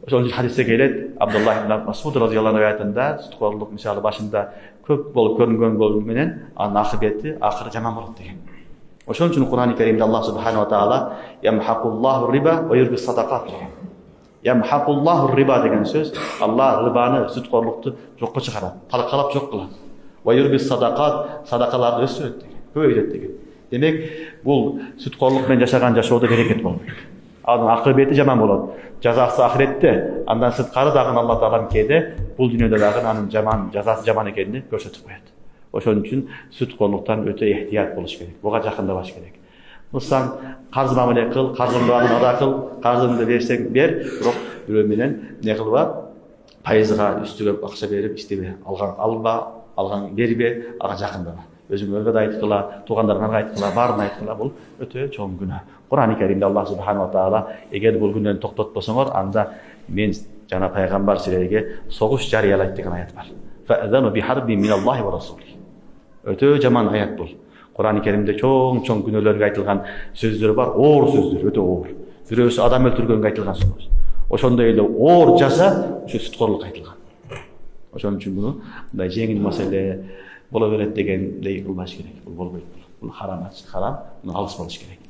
Ошол хадисте келет, Абдуллах ибн Масуд разыяллаху анху аятында сүткөрлүк мисалы башында көп болуп көрүнгөн болуу менен анын акыбети акыры жаман болот деген. Ошон үчүн Кур'ан-ы Каримде Аллах субханаху ва таала ямхакуллаху риба ва юрбис садакат деген. Ямхакуллаху риба деген сөз Аллах рибаны, сүткөрлүктү жокко чыгарат, талкалап жок кылат. Ва юрбис садакат, садакаларды өсүрөт деген, көбөйтөт деген. Демек, бул сүткөрлүк менен жашаган жашоодо берекет болбойт. Анын акыбети жаман болот. Жазасы ахиретте, андан сырткары дагы Алла Таала кээде бул дүйнөдө дагы анын жаман жазасы жаман экенин көрсөтүп коет. Ошон үчүн сүткөрлүктөн өтө эhtiyat болуш керек. Буга жакындабаш керек. Мысан карыз мамиле кыл, карзыңды ада кыл, карзыңды берсең бер, бирок бирөө менен не кылба, пайызга үстүгө акча берип иштебе, алба, алган бербе, ага жакындама. Өзүңөргө да айткыла, туугандарыңарга айткыла, баарына айткыла, бул өтө чоң күнөө. Кур'ан-ы Каримде Аллах субханаху ва таала эгер бул күнөөнү токтотпосоңор, анда мен жана пайгамбар силерге согуш жарыялайт деген аят бар. Фa'зану бихарби миналлахи ва расулихи. Өтө жаман аят бул. Кур'ан-ы Каримде чоң күнөөлөргө айтылган сөздөр бар, оор сөздөр, өтө оор. Бирөөсү адам өлтүргөнгө айтылган сөз. Ошондой эле оор жаза ушу сүткөрлүк айтылган. Ошон үчүн буну мындай жеңил маселе боло берет дегендей кылбаш керек. Бул болбойт. Бул харам, буну алыс болуш керек.